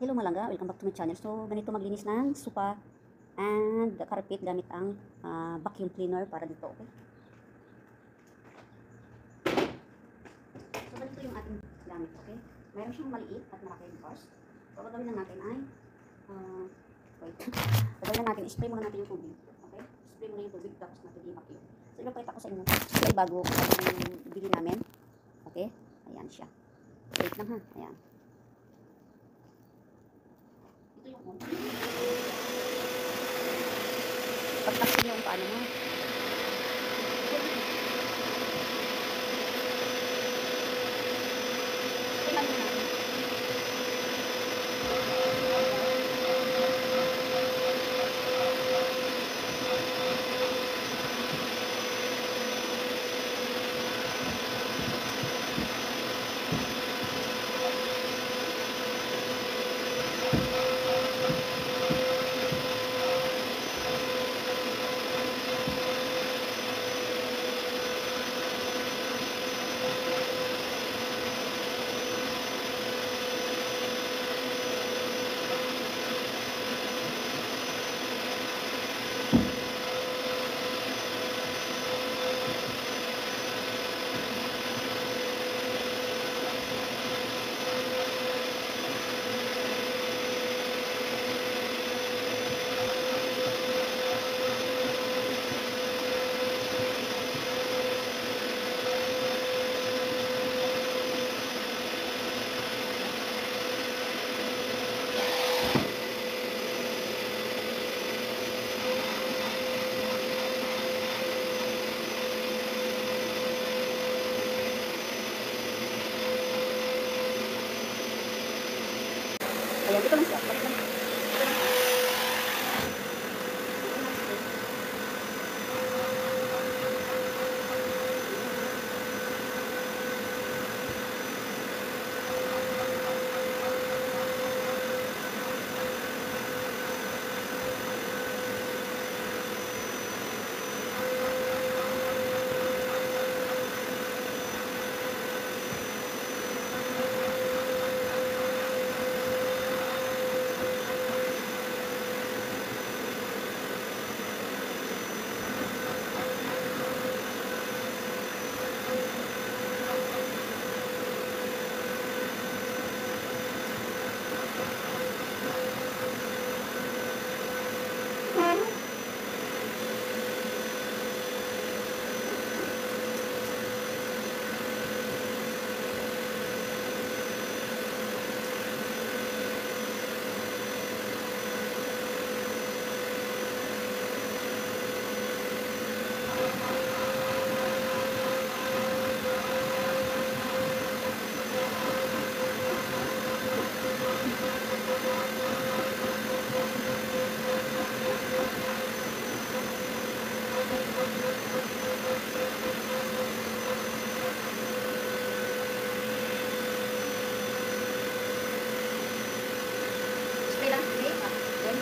Hello Malangga, welcome back to my channel. So, ganito maglinis ng sofa and carpet gamit ang vacuum cleaner para dito, okay? So, ganito yung ating gamit, okay? Mayroon siyang maliit at malaki yung cost. So, gagawin lang natin ay, gagawin lang natin, spray muna natin yung tubig, okay? Spray muna yung tubig, tapos natin i-vacuum. So, ipapakita ko sa inyo, ito ay bago yung bili namin, okay? Ayan siya. Wait lang ha, ayan. Ito yung one. Pagtaksin yung paano mo. Kailan mo natin. Ayan, ito lang siya. Balik lang. Spray lang. Okay? Then,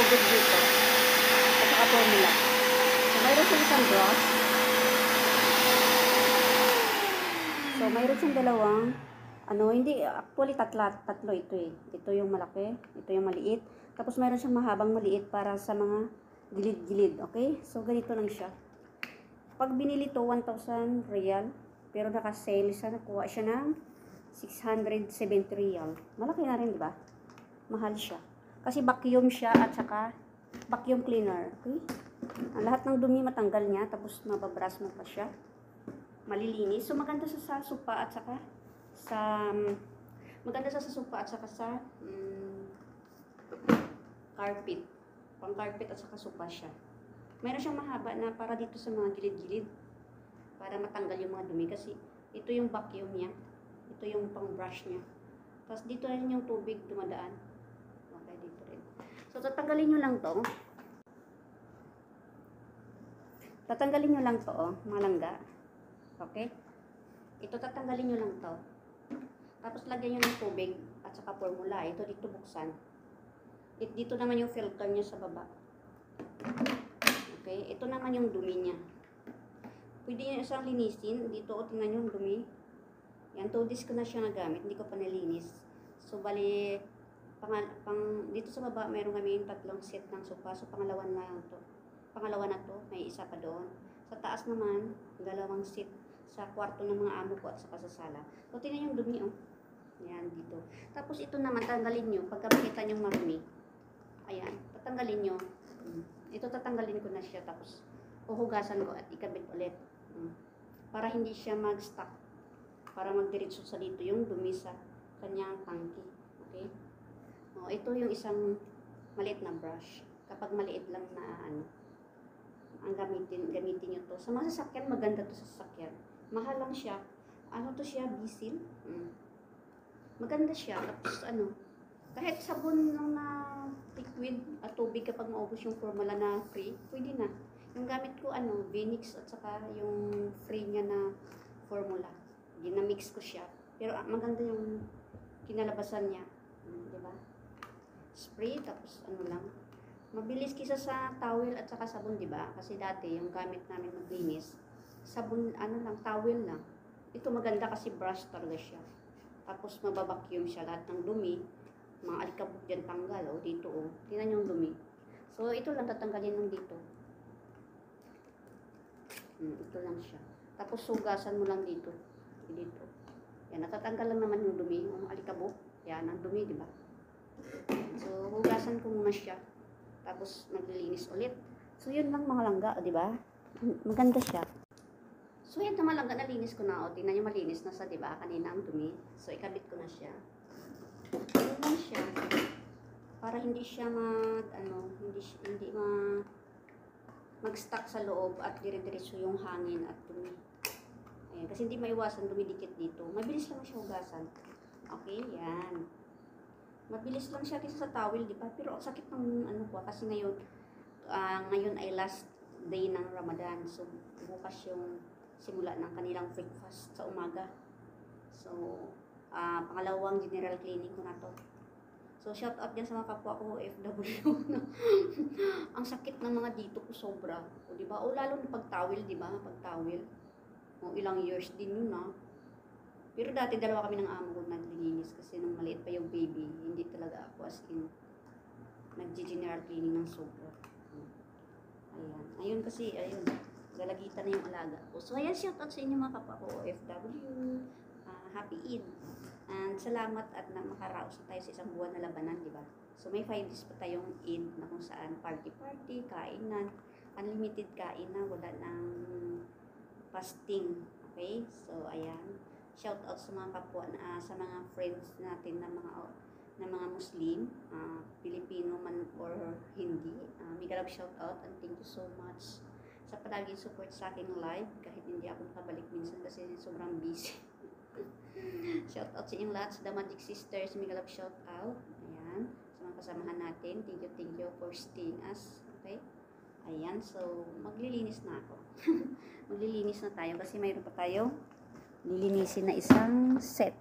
tubig dito. At saka formula. So, mayroon siyang isang brush. So, mayroon siyang dalawang, hindi, actually tatlo ito eh. Ito yung malaki, ito yung maliit. Tapos mayroon siyang mahabang maliit para sa mga gilid-gilid, okay? So, ganito lang siya. Pag binili to 1,000 real, pero naka-sale siya, nakuha siya ng 670 real. Malaki na rin, di ba? Mahal siya. Kasi vacuum siya at saka vacuum cleaner, okay? Ang lahat ng dumi matanggal niya, tapos mababrush mo pa siya. Malilinis. So, maganda siya sa sopa at saka sa carpet. Pang carpet at saka sopa siya. Mayroon siyang mahaba na para dito sa mga gilid-gilid. Para matanggal yung mga dumi. Kasi ito yung vacuum niya. Ito yung pang brush niya. Tapos dito rin yung tubig dumadaan. Okay, dito rin. So, tatanggalin nyo lang to. Tatanggalin nyo lang to, mga langga. Okay? Ito tatanggalin nyo lang to. Tapos lagyan nyo ng tubig at saka formula. Ito dito buksan. Dito naman yung filter niya sa baba. Okay? Ito naman yung dumi niya. Pwede nyo isang linisin. Dito, tingnan nyo yung dumi. Yan, 2 days ko na siya nagamit. Hindi ko pa nalinis. So, bali, dito sa baba, meron kami yung 3 set ng sopa. So, pangalawa na to. Pangalawa na to. May isa pa doon. Sa taas naman, 2 set sa kwarto ng mga amo ko at saka sa sala. So, tingnan yung dumi, oh. Yan, dito. Tapos, ito naman, tanggalin nyo. Pagka makita nyo marumi. Ayan, tatanggalin nyo. Ito, tatanggalin ko na siya. Tapos, uhugasan ko at ikabit ulit. Para hindi siya mag-stuck. Para magdiretso sa dito yung dumi sa kanyang tangki. Okay? O, ito yung isang maliit na brush. Kapag maliit lang na ang gamitin nyo to. Sa mga sasakyan, maganda to sa sasakyan. Mahal lang siya. Ano to siya? Bisil. Maganda siya. Tapos kahit sabon lang na liquid at tubig kapag maubos yung formula na free, pwede na. Yung gamit ko, Vinix at saka yung free niya na formula. Ginamix ko siya. Pero maganda yung kinalabasan niya. Diba? Spray, tapos lang. Mabilis kisa sa towel at saka sabon, diba? Kasi dati, yung gamit namin maglinis, sabon, lang, towel lang. Ito maganda kasi brush talaga siya. Tapos mababacuum siya lahat ng dumi. Mga alikabok dyan tanggal, dito, tingnan yung dumi. So, ito lang tatanggalin ng dito. Ito lang siya. Tapos sugasan mo lang dito. Dito. Yan, natatanggal lang naman yung dumi, yung alikabok. Yan, ang dumi, di ba? So, hugasan ko muna siya. Tapos, maglilinis ulit. So, yun lang mga langga, di ba? Maganda siya. So, yan naman langga, nalinis ko na. Tingnan nyo, malinis na sa, di ba? Kanina ang dumi. So, ikabit ko na siya. Yun lang siya. Para hindi siya mag-stuck sa loob at dire-diretso yung hangin at dumi. Ayan, kasi hindi maiwasan dumidikit dito. Mabilis lang siya hugasan. Okay, yan. Mabilis lang siya kaysa sa towel, di ba? Pero sakit ng kasi ngayon ay last day ng Ramadan. So, bukas yung simula ng kanilang breakfast sa umaga. So, pangalawang general cleaning ko na to. So, shout out dyan sa mga kapwa ko, FW. Ang sakit ng mga dito ko sobra. O, diba? O, lalo na pag towel, diba? Pag towel. O, ilang years din yun, Pero dati, 2 kami ng amo ko naglilinis kasi nung maliit pa yung baby, hindi talaga ako as in nag-general cleaning ng sobra. Ayan. Ayun kasi, galagitan na yung alaga ko. So, ayan, shout out sa inyo mga kapwa ko, FW. Happy Eid. And salamat at makaraos tayo sa isang buwan na labanan, di ba? So, may 5 days pa tayong Eid na kung saan party-party, kainan, unlimited kain na, wala nang fasting. Okay? So, ayan. Shout out sa mga kapwa, sa mga friends natin na mga Muslim, Pilipino man or hindi. Mega love shout out and thank you so much sa palaging support sa aking live kahit hindi ako nakabalik minsan kasi sobrang busy. Shout out sa inyong lahat, sa The Magic Sisters, mega love shout out. Ayan, sa mga kasamahan natin, thank you for staying us. Okay? Ayan, so maglilinis na ako. Maglilinis na tayo kasi mayroon pa tayo lilinisin na isang set.